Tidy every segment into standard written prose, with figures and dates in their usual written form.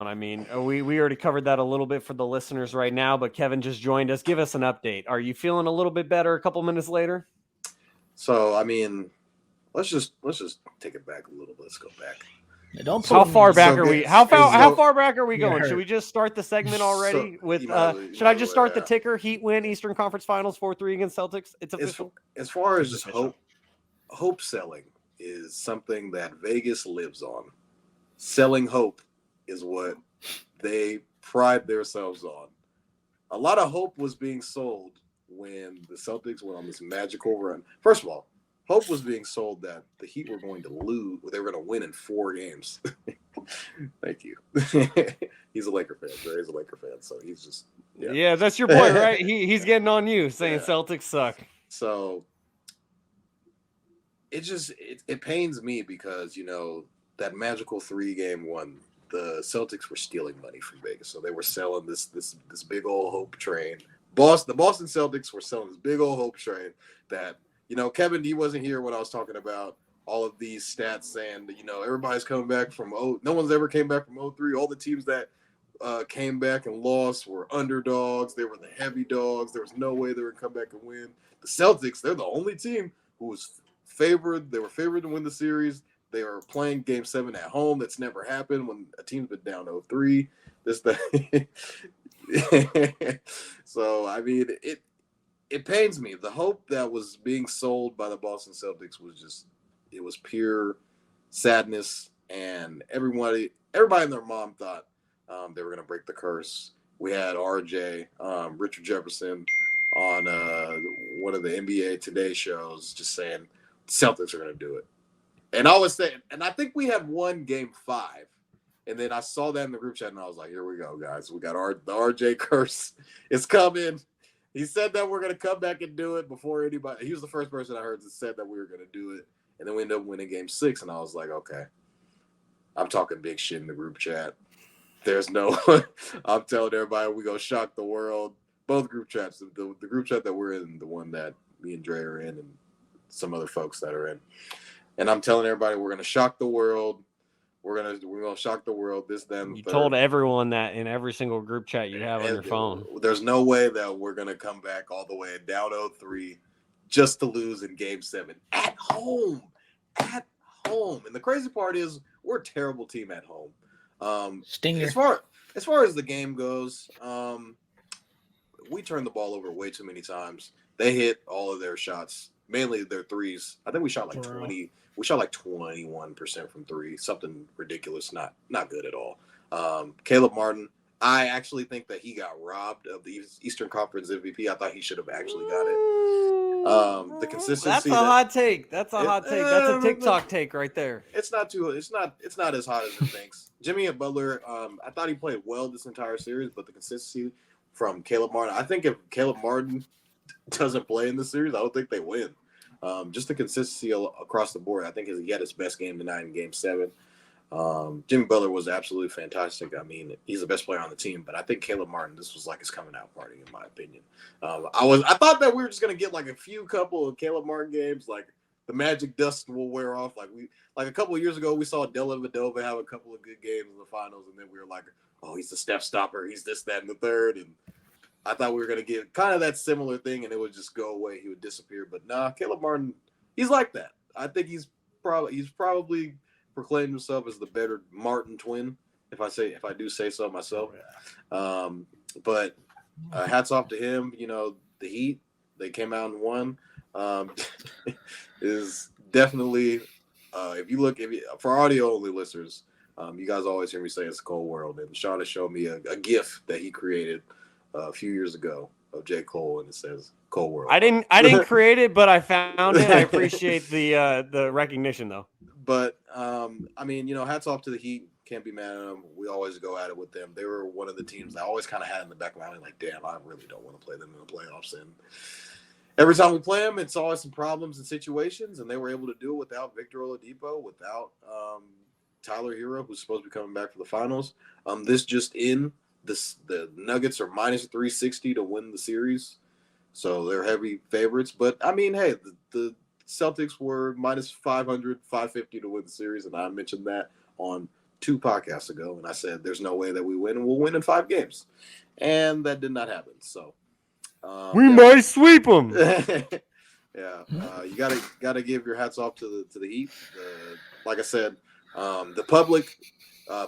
I mean, we already covered that a little bit for the listeners right now, but Kevin just joined us. Give us an update. Are you feeling a little bit better a couple minutes later? So I mean, let's just take it back a little bit. Let's go back. Don't How pull far me. back So are we? get How so far back are we You're going? Should hurt. we just start the segment so already with you might as well, should I just start the yeah. ticker? Heat win Eastern Conference Finals 4-3 against Celtics. It's As official. as far as It's just official. hope selling is something that Vegas lives on. Selling hope is what they pride themselves on. A lot of hope was being sold when the Celtics went on this magical run. First of all, hope was being sold that the Heat were going to lose, they were going to win in 4 games. Thank you. He's a Laker fan. He's a Laker fan, so he's just Yeah, that's your boy, right? He's getting on you saying Yeah. Celtics suck. So it pains me because that magical 3-game one, the Celtics were stealing money from Vegas, so they were selling this big old hope train. The Boston Celtics were selling this big old hope train that Kevin D wasn't here when I was talking about all of these stats saying that everybody's coming back from no one's ever came back from 03. All the teams that came back and lost were underdogs. They were the heavy dogs. There was no way they would come back and win. The Celtics, they're the only team who was favored. They were favored to win the series. They are playing Game 7 at home. That's never happened when a team's been down 0-3. So I mean, it pains me. The hope that was being sold by the Boston Celtics it was pure sadness, and everybody and their mom thought they were going to break the curse. We had RJ, Richard Jefferson, on one of the NBA Today shows, just saying Celtics are going to do it. And I was saying, and I think we had won Game 5, and then I saw that in the group chat, and I was like, "Here we go, guys. We got the RJ curse. It's coming." He said that we're going to come back and do it before anybody. He was the first person I heard that said that we were going to do it, and then we ended up winning Game 6, and I was like, "Okay, I'm talking big shit in the group chat. There's no, I'm telling everybody we go shock the world." Both group chats, the group chat that we're in, the one that me and Dre are in, and some other folks that are in, and I'm telling everybody we're gonna shock the world. We're gonna shock the world. This, then, You third. told everyone that in every single group chat you have on your phone. There's no way that we're gonna come back all the way down 0-3 just to lose in Game 7 at home. At home, and the crazy part is we're a terrible team at home. Stinger. As far as the game goes, we turned the ball over way too many times. They hit all of their shots, mainly their threes. I think we shot like 20. We shot like 21% from 3, something ridiculous. Not good at all. Caleb Martin, I actually think that he got robbed of the Eastern Conference MVP. I thought he should have actually got it. The consistency. That's a hot take. That's a hot take. That's a TikTok take right there. It's not as hot as it thinks. Jimmy Butler, I thought he played well this entire series, but the consistency from Caleb Martin. I think if Caleb Martin doesn't play in the series, I don't think they win. Just the consistency across the board. I think he had his best game tonight in Game 7. Jimmy Butler was absolutely fantastic. I mean, he's the best player on the team, but I think Caleb Martin, this was like his coming out party, in my opinion. I thought that we were just gonna get like a couple of Caleb Martin games, like the magic dust will wear off. Like a couple of years ago, we saw Della Vadova have a couple of good games in the finals, and then we were like, oh, he's the step stopper, he's this, that, and the third. And I thought we were gonna get kind of that similar thing, and it would just go away. He would disappear. But nah, Caleb Martin, he's like that. I think he's probably proclaimed himself as the better Martin twin, if I do say so myself. But hats off to him. The Heat, they came out and won. Is definitely for audio only listeners, you guys always hear me say it's a cold world, and Shaun has showed me a GIF that he created a few years ago of J. Cole, and it says "Cold World." I didn't create it, but I found it. I appreciate the recognition, though. But I mean, hats off to the Heat. Can't be mad at them. We always go at it with them. They were one of the teams I always kind of had in the back of my mind, like, damn, I really don't want to play them in the playoffs. And every time we play them, it's always some problems and situations, and they were able to do it without Victor Oladipo, without Tyler Hero, who's supposed to be coming back for the finals. The Nuggets are minus 360 to win the series, so they're heavy favorites. But I mean, hey, the Celtics were minus 500, 550 to win the series, and I mentioned that on 2 podcasts ago, and I said there's no way that we win, and we'll win in 5 games, and that did not happen. So we might sweep them. Yeah, you gotta give your hats off to the Heat. Like I said, the public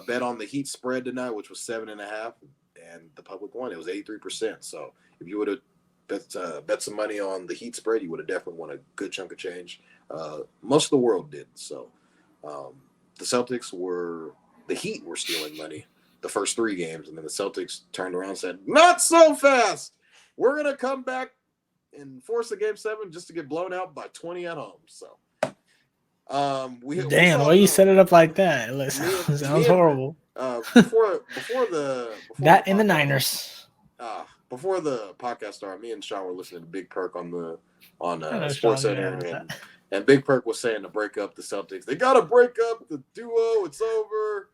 bet on the Heat spread tonight, which was 7.5, and the public won. It was 83%. So if you would have bet some money on the Heat spread, you would have definitely won a good chunk of change. Most of the world did. So the Heat were stealing money the first 3 games, and then the Celtics turned around and said, "Not so fast. We're gonna come back and force a game 7 just to get blown out by 20 at home." So, damn, why you set it up like that? Sounds horrible. Before that in the Niners. Before the podcast started, me and Shaun were listening to Big Perk on Sports Center, and Big Perk was saying to break up the Celtics. They got to break up the duo. It's over.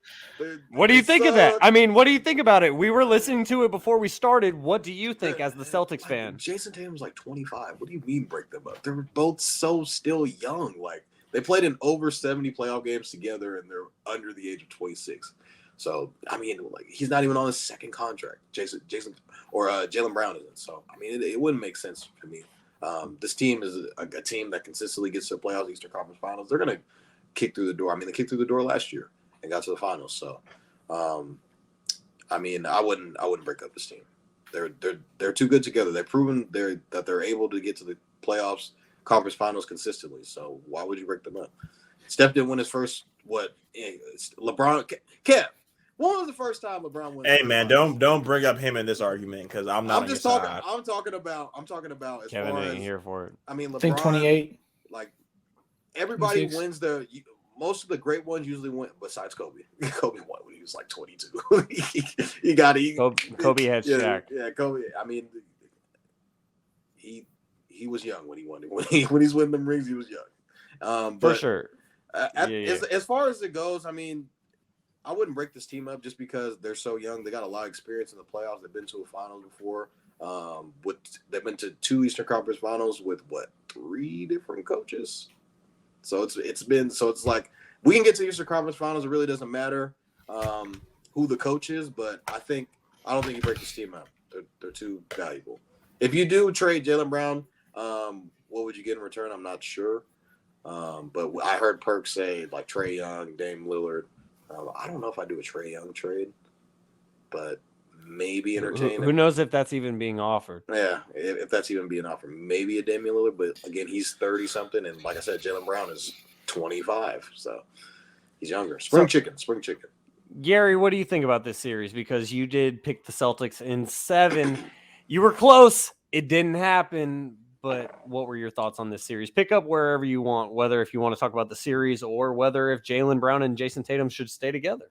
What do you think of that? I mean, what do you think about it? We were listening to it before we started. What do you think as the Celtics fan? Jayson Tatum was like 25. What do you mean break them up? They're both so still young. Like, they played in over 70 playoff games together, and they're under the age of 26. So, I mean, like, he's not even on his second contract. Jayson or Jaylen Brown isn't. So, I mean, it wouldn't make sense to me. This team is a team that consistently gets to the playoffs, Eastern Conference Finals. They're going to kick through the door. I mean, they kicked through the door last year and got to the finals. So, I mean, I wouldn't break up this team. They're too good together. They've proven that they're able to get to the playoffs, conference finals consistently. So why would you break them up? Steph didn't win his first. LeBron? Kev, when was the first time LeBron won? Hey man, don't bring up him in this argument because I'm not. I'm talking about. As Kevin far ain't as, here for it. I mean, LeBron, I think 28. Like, everybody 26. wins most of the great ones usually win, besides Kobe. Kobe won when he was like 22. Kobe had Shaq. Yeah, Kobe. I mean, he was young when he won it. When he's winning them rings, he was young. For sure. As far as it goes, I mean, I wouldn't break this team up just because they're so young. They got a lot of experience in the playoffs. They've been to a finals before. They've been to 2 Eastern Conference Finals with 3 different coaches. So it's like, we can get to Eastern Conference Finals. It really doesn't matter who the coach is, but I don't think you break this team up. They're too valuable. If you do trade Jaylen Brown, what would you get in return? I'm not sure. But I heard Perk say like Trae Young, Dame Lillard. I don't know if I do a Trae Young trade, but maybe entertain. Who knows if that's even being offered? Yeah, if that's even being offered, maybe a Damian Lillard. But again, he's 30 something, and like I said, Jaylen Brown is 25, so he's younger. Spring chicken. Garry, what do you think about this series? Because you did pick the Celtics in 7. You were close. It didn't happen. But what were your thoughts on this series? Pick up wherever you want, whether if you want to talk about the series or whether if Jaylen Brown and Jayson Tatum should stay together.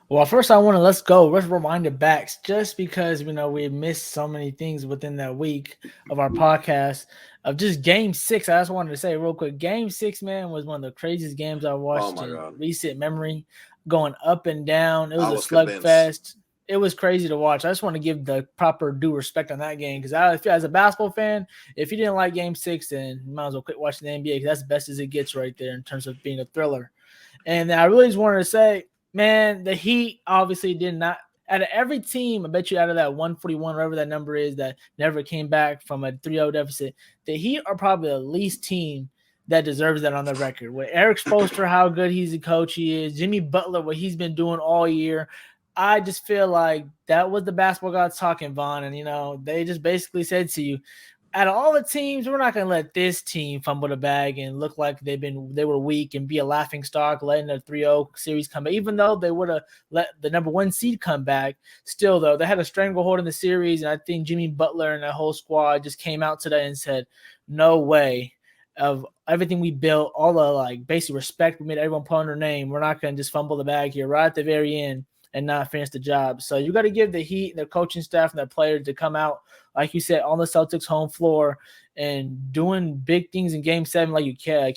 Well, first let's rewind it back, just because we missed so many things within that week of our podcast of just Game 6. I just wanted to say real quick, Game 6, man, was one of the craziest games I watched in recent memory, going up and down. It was a slugfest. It was crazy to watch. I just want to give the proper due respect on that game because as a basketball fan, if you didn't like Game 6, then you might as well quit watching the NBA because that's the best as it gets right there in terms of being a thriller. And I really just wanted to say, man, the Heat obviously did not – out of every team, I bet you out of that 141, whatever that number is, that never came back from a 3-0 deficit, the Heat are probably the least team that deserves that on the record. With Eric Spoelstra, how good he's a coach he is, Jimmy Butler, what he's been doing all year – I just feel like that was the basketball gods talking, Vaughn. And, they just basically said to you, out of all the teams, we're not going to let this team fumble the bag and look like they were weak and be a laughing stock, letting a 3-0 series come back. Even though they would have let the number 1 seed come back, still, though, they had a stranglehold in the series. And I think Jimmy Butler and that whole squad just came out today and said, no way. Of everything we built, all the, basic respect we made everyone put on their name, we're not going to just fumble the bag here right at the very end and not finish the job. So you got to give the Heat and their coaching staff and their players to come out, like you said, on the Celtics home floor and doing big things in Game 7 like you can.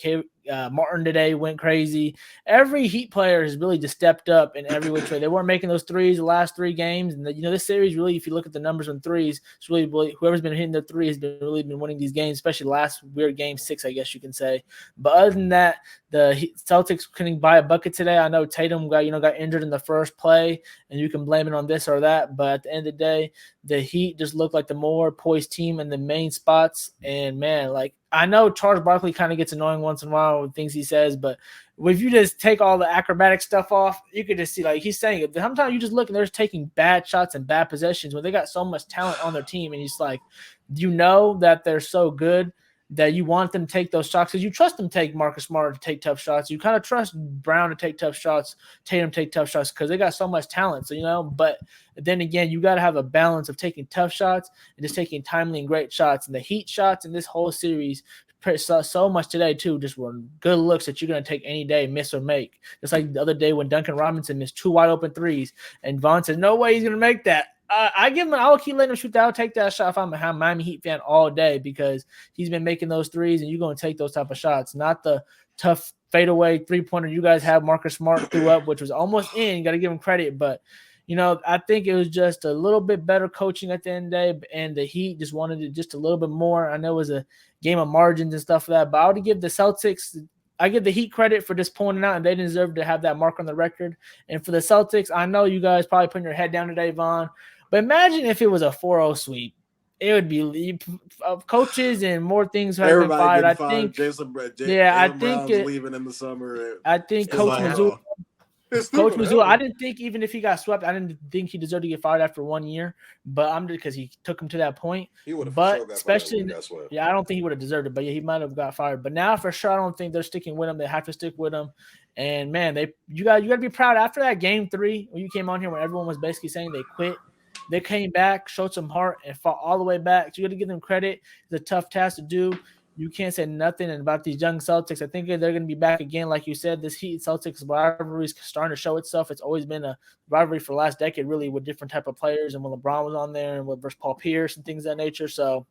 Martin today went crazy. Every Heat player has really just stepped up in every which way. They weren't making those threes the last 3 games. And, this series really, if you look at the numbers on threes, it's really whoever's been hitting the three has really been winning these games, especially the last weird game 6, I guess you can say. But other than that, the Celtics couldn't buy a bucket today. I know Tatum got injured in the first play, and you can blame it on this or that. But at the end of the day, the Heat just looked like the more poised team in the main spots. And, man, I know Charles Barkley kind of gets annoying once in a while with things he says, but if you just take all the acrobatic stuff off, you could just see, he's saying it. Sometimes you just look and they're just taking bad shots and bad possessions when they got so much talent on their team. And he's like, that they're so good that you want them to take those shots because you trust them to take Marcus Smart to take tough shots. You kind of trust Brown to take tough shots, Tatum to take tough shots because they got so much talent. So, but then again, you got to have a balance of taking tough shots and just taking timely and great shots. And the Heat shots in this whole series so much today too just were good looks that you're going to take any day, miss or make. Just like the other day when Duncan Robinson missed 2 wide open threes and Vaughn said, no way he's going to make that. I'll keep letting him shoot that. I'll take that shot if I'm a Miami Heat fan all day because he's been making those threes and you're going to take those type of shots, not the tough fadeaway 3-pointer you guys have Marcus Smart threw up, which was almost in. You got to give him credit, but I think it was just a little bit better coaching at the end of the day, and the Heat just wanted it just a little bit more. I know it was a game of margins and stuff like that, but I would give the Celtics – I give the Heat credit for just pulling it out, and they deserve to have that mark on the record. And for the Celtics, I know you guys probably putting your head down today, Vaughn, but imagine if it was a 4-0 sweep. It would be coaches and more things have been fired. I think Jayson Brown's leaving in the summer. I think Coach Mazzulla – Coach Mazzulla, I didn't think even if he got swept, I didn't think he deserved to get fired after 1 year. But because he took him to that point. He would have. But especially, I don't think he would have deserved it. But yeah, he might have got fired. But now for sure, I don't think they're sticking with him. They have to stick with him. And man, you got to be proud after that game 3 when you came on here when everyone was basically saying they quit. They came back, showed some heart, and fought all the way back. So you got to give them credit. It's a tough task to do. You can't say nothing about these young Celtics. I think they're going to be back again. Like you said, this Heat Celtics rivalry is starting to show itself. It's always been a rivalry for the last decade, really, with different type of players. And when LeBron was on there and with versus Paul Pierce and things of that nature. So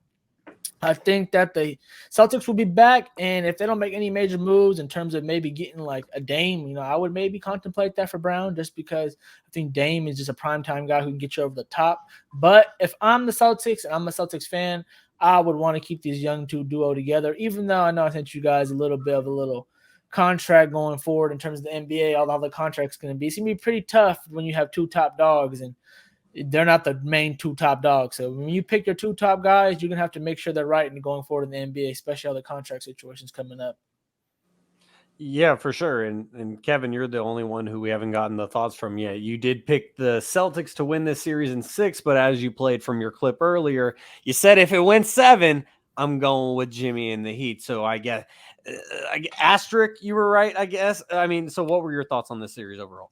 I think that the Celtics will be back. And if they don't make any major moves in terms of maybe getting like a Dame, I would maybe contemplate that for Brown just because I think Dame is just a primetime guy who can get you over the top. But if I'm the Celtics and I'm a Celtics fan, I would want to keep these young two duo together, even though I know I sent you guys a little bit of a little contract going forward in terms of the NBA, all the contracts going to be. It's going to be pretty tough when you have 2 top dogs, and they're not the main 2 top dogs. So when you pick your 2 top guys, you're going to have to make sure they're right and going forward in the NBA, especially all the contract situations coming up. Yeah, for sure. And Kevin, you're the only one who we haven't gotten the thoughts from yet. You did pick the Celtics to win this series in 6, but as you played from your clip earlier, you said if it went 7, I'm going with Jimmy and the Heat. So I guess asterisk, you were right, I guess. I mean, so what were your thoughts on this series overall?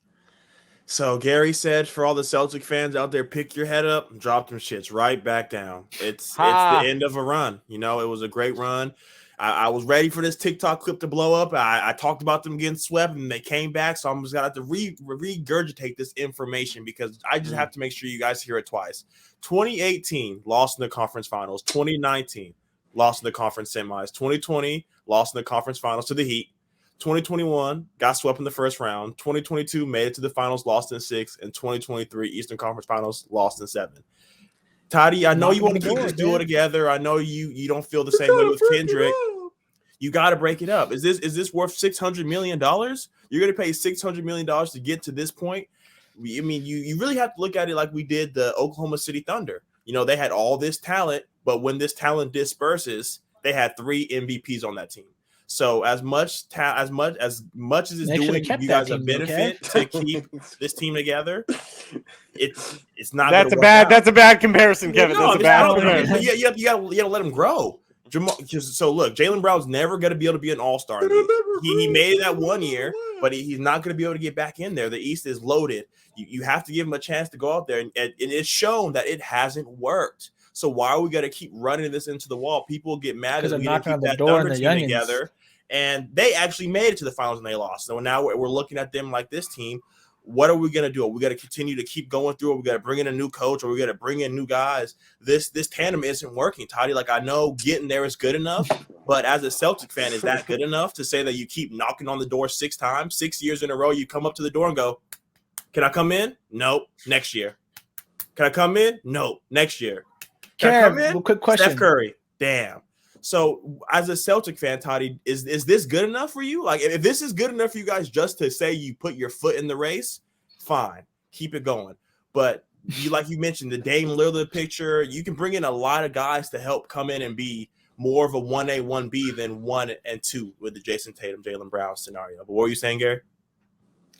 So Garry said, for all the Celtic fans out there, pick your head up and drop them shits right back down. It's the end of a run. It was a great run. I was ready for this TikTok clip to blow up. I talked about them getting swept, and they came back. So I'm just going to have to regurgitate this information because I just have to make sure you guys hear it twice. 2018, lost in the conference finals. 2019, lost in the conference semis. 2020, lost in the conference finals to the Heat. 2021, got swept in the first round. 2022, made it to the finals, lost in 6. And 2023, Eastern Conference Finals, lost in 7. Toddy, I know you want to keep this duo together. I know you don't feel the same way with Kendrick. You got to break it up. Is this worth $600 million? You're going to pay $600 million to get to this point? I mean, you really have to look at it like we did the Oklahoma City Thunder. They had all this talent, but when this talent disperses, they had 3 MVPs on that team. So as much as it's doing you guys a benefit to keep this team together, it's not. That's a bad comparison, Kevin. That's a bad comparison. You gotta let him grow. So look, Jaylen Brown's never gonna be able to be an all-star. He made it that 1 year, but he's not gonna be able to get back in there. The East is loaded. You have to give him a chance to go out there, and it's shown that it hasn't worked. So why are we going to keep running this into the wall? People get mad because we didn't keep that Thunder team together. And they actually made it to the finals and they lost. So now we're looking at them like this team. What are we going to do? Are we got to continue to keep going through? Are we got to bring in a new coach? Or we got to bring in new guys? This tandem isn't working, Toddy. Like, I know getting there is good enough, but as a Celtic fan, is that good enough to say that you keep knocking on the door 6 times, 6 years in a row? You come up to the door and go, "Can I come in?" Nope. Next year. Can I come in? Nope. Next year. Can I come in? Quick question. Steph Curry. Damn. So, as a Celtic fan, Toddy, is this good enough for you? Like, if this is good enough for you guys just to say you put your foot in the race, fine, keep it going. But like you mentioned, the Dame Lillard picture, you can bring in a lot of guys to help come in and be more of a 1A, 1B than 1 and 2 with the Jayson Tatum, Jaylen Brown scenario. But what were you saying, Garry?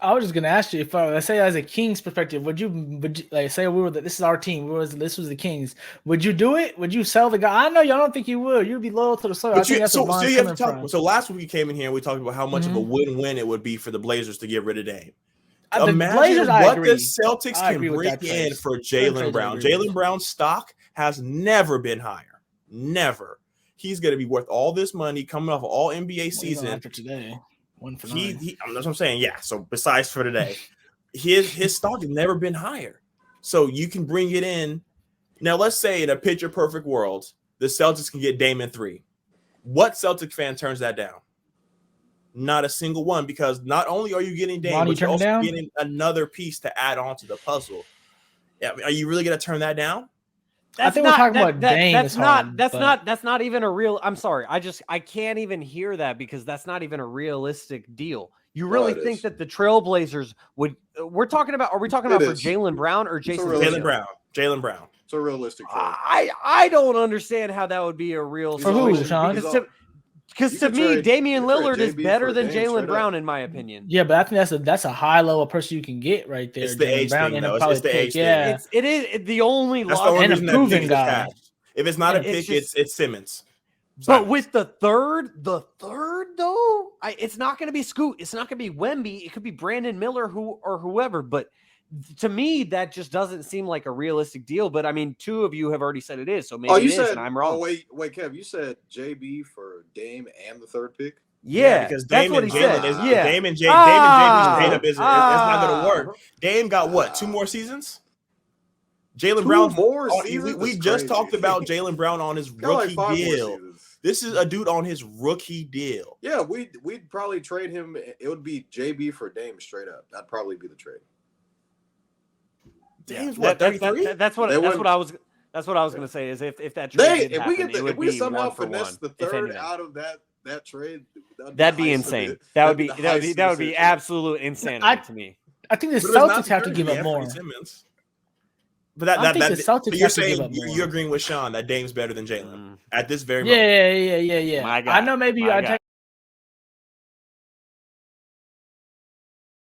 I was just gonna ask you if let's say as a Kings perspective, would you like say this is our team, this was the Kings, would you do it? Would you sell the guy? I know y'all don't think you would. You'd be loyal to the soil. So you have to talk. So last week we came in here and we talked about how much of a win-win it would be for the Blazers to get rid of Dame. Imagine what the Celtics can bring in for Jaylen Brown. Jaylen Brown's stock has never been higher. Never. He's going to be worth all this money coming off of all NBA season. After today. 1 for 9. That's what I'm saying. Yeah. So besides for today, his stock has never been higher. So you can bring it in. Now, let's say in a picture perfect world, the Celtics can get Dame in 3. What Celtic fan turns that down? Not a single one, because not only are you getting Dame, but you're also getting another piece to add on to the puzzle. Yeah, are you really going to turn that down? I think we're talking about Dame. That's not even a real. I'm sorry. I can't even hear that because that's not even a realistic deal. You really think that the Trailblazers would? We're talking about. Are we talking about for Jaylen Brown or Jayson? Jaylen Brown. It's a realistic trade. I don't understand how that would be a real. For who, Shaun? Because to me, Damian Lillard is better than Jaylen Brown, in my opinion. Yeah, but I think that's a high level person you can get right there. It's the age thing, though. It's the age thing. It is the only and a proven guy. If it's not a pick, it's Simmons. But with the third though, it's not going to be Scoot. It's not going to be Wemby. It could be Brandon Miller or whoever. But to me, that just doesn't seem like a realistic deal. But I mean, 2 of you have already said it is, so maybe it is, and I'm wrong. Oh, wait, Kev, you said JB for Dame and the 3rd pick? Yeah, because Dame and Jaylen Dame and Jaylen straight up it's not going to work. Dame got what, 2 more seasons? Jaylen Brown more seasons. We just talked about Jaylen Brown on his rookie deal. This is a dude on his rookie deal. Yeah, we'd probably trade him. It would be JB for Dame straight up. That'd probably be the trade. Dame's what, 33? That's what I was going to say. Is if that trade if we somehow finesse the 3rd out of that trade, that'd be insane. That would be absolute insanity to me. I think the Celtics have to give up more. But you're saying you're agreeing with Shaun that Dame's better than Jaylen at this very moment. Yeah. I know maybe